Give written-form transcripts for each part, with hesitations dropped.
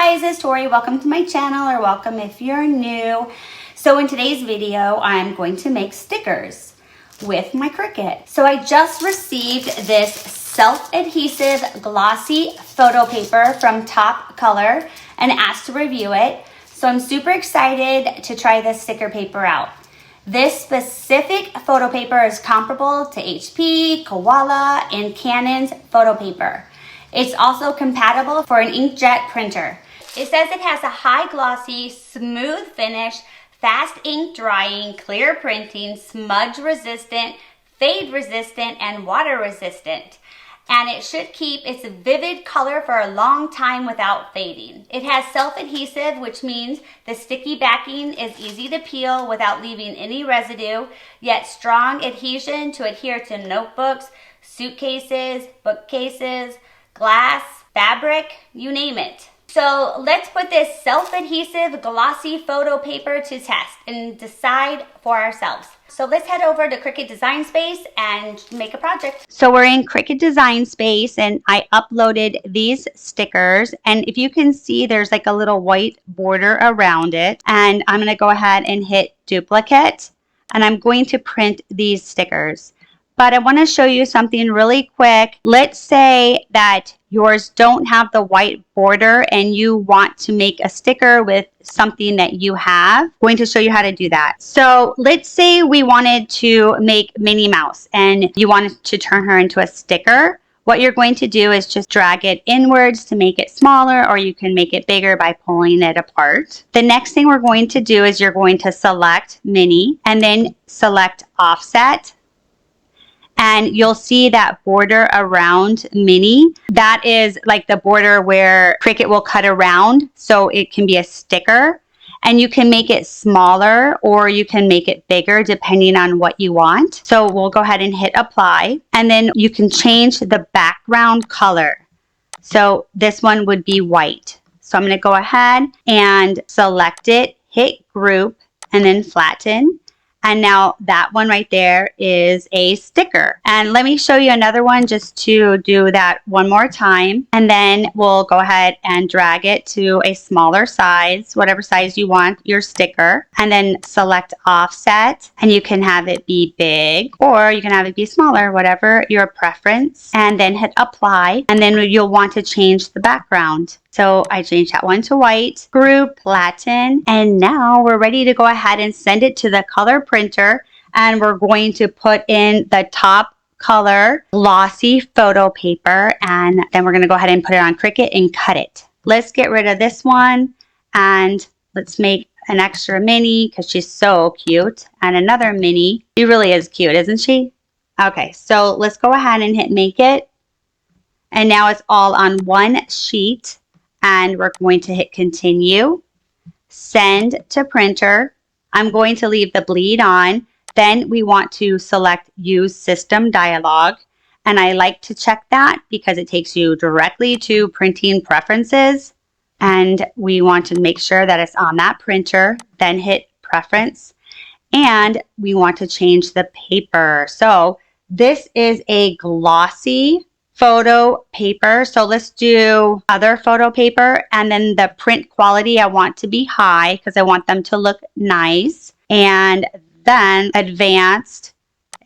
guys, it's Tori. Welcome to my channel, or welcome if you're new. So in today's video, I'm going to make stickers with my Cricut. So I just received this self-adhesive glossy photo paper from TopColor and asked to review it. So I'm super excited to try this sticker paper out. This specific photo paper is comparable to HP, Koala, and Canon's photo paper. It's also compatible for an inkjet printer. It says it has a high glossy, smooth finish, fast ink drying, clear printing, smudge resistant, fade resistant, and water resistant. And it should keep its vivid color for a long time without fading. It has self-adhesive, which means the sticky backing is easy to peel without leaving any residue, yet strong adhesion to adhere to notebooks, suitcases, bookcases, glass, fabric, you name it. So let's put this self-adhesive glossy photo paper to test and decide for ourselves. So let's head over to Cricut Design Space and make a project. So we're in Cricut Design Space and I uploaded these stickers, and if you can see there's like a little white border around it, and I'm going to go ahead and hit duplicate and I'm going to print these stickers. But I want to show you something really quick. Let's say that yours don't have the white border and you want to make a sticker with something that you have. I'm going to show you how to do that. So let's say we wanted to make Minnie Mouse and you wanted to turn her into a sticker. What you're going to do is just drag it inwards to make it smaller, or you can make it bigger by pulling it apart. The next thing we're going to do is you're going to select Minnie and then select offset. And you'll see that border around Minnie. That is like the border where Cricut will cut around so it can be a sticker. And you can make it smaller or you can make it bigger depending on what you want. So we'll go ahead and hit apply. And then you can change the background color. So this one would be white. So I'm going to go ahead and select it, hit group, and then flatten. And now that one right there is a sticker. And let me show you another one just to do that one more time. And then we'll go ahead and drag it to a smaller size, whatever size you want your sticker. And then select offset. And you can have it be big or you can have it be smaller, whatever your preference. And then hit apply. And then you'll want to change the background. So I changed that one to white, group, flatten, and now we're ready to go ahead and send it to the color printer, and we're going to put in the TopColor glossy photo paper, and then we're going to go ahead and put it on Cricut and cut it. Let's get rid of this one, and let's make an extra Minnie because she's so cute, and another Minnie. She really is cute, isn't she? Okay, so let's go ahead and hit make it, and now it's all on one sheet. And we're going to hit continue, send to printer. I'm going to leave the bleed on. Then we want to select use system dialog. And I like to check that because it takes you directly to printing preferences. And we want to make sure that it's on that printer. Then hit preference. And we want to change the paper. So this is a glossy photo paper. So let's do other photo paper, and then the print quality I want to be high because I want them to look nice, and then advanced,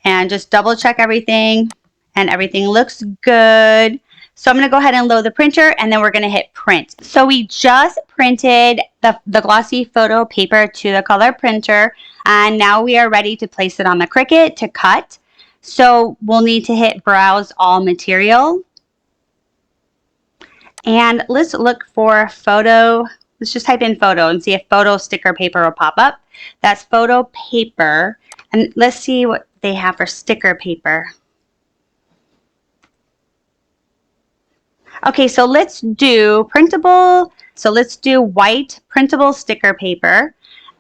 and just double check everything and everything looks good. So I'm going to go ahead and load the printer, and then we're going to hit print. So we just printed the glossy photo paper to the color printer, and now we are ready to place it on the Cricut to cut. So we'll need to hit browse all material, and let's look for photo. Let's just type in photo and see if photo sticker paper will pop up. That's photo paper, and let's see what they have for sticker paper. Okay, so let's do printable. So let's do white printable sticker paper.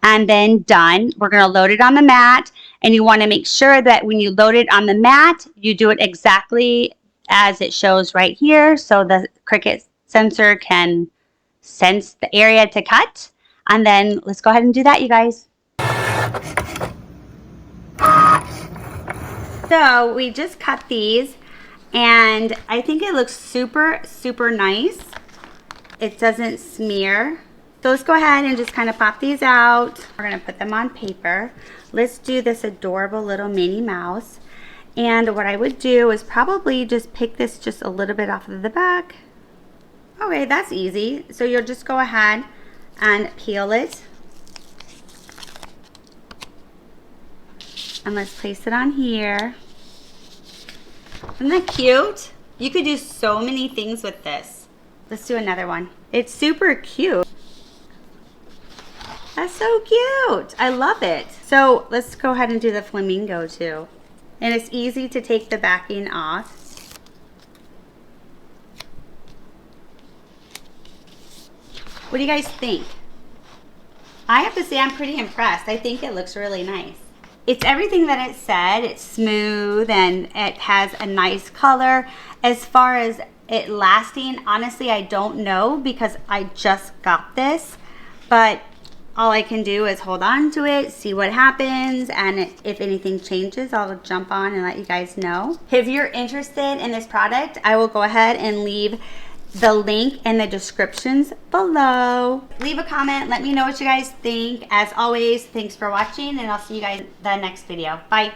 And then done. We're going to load it on the mat, and you want to make sure that when you load it on the mat, you do it exactly as it shows right here, so the Cricut sensor can sense the area to cut. And then let's go ahead and do that, you guys. So we just cut these, and I think it looks super, super nice. it doesn't smear. So let's go ahead and just kind of pop these out. We're gonna put them on paper. Let's do this adorable little Minnie Mouse. And what I would do is probably just pick this just a little bit off of the back. Okay, that's easy. So you'll just go ahead and peel it. And let's place it on here. Isn't that cute? You could do so many things with this. Let's do another one. It's super cute. That's so cute. I love it. So let's go ahead and do the Flamingo too. And it's easy to take the backing off. What do you guys think? I have to say I'm pretty impressed. I think it looks really nice. It's everything that it said. It's smooth and it has a nice color. As far as it lasting, honestly, I don't know because I just got this. But all I can do is hold on to it, see what happens, and if anything changes, I'll jump on and let you guys know. If you're interested in this product, I will go ahead and leave the link in the descriptions below. Leave a comment, let me know what you guys think. As always, thanks for watching, and I'll see you guys in the next video. Bye.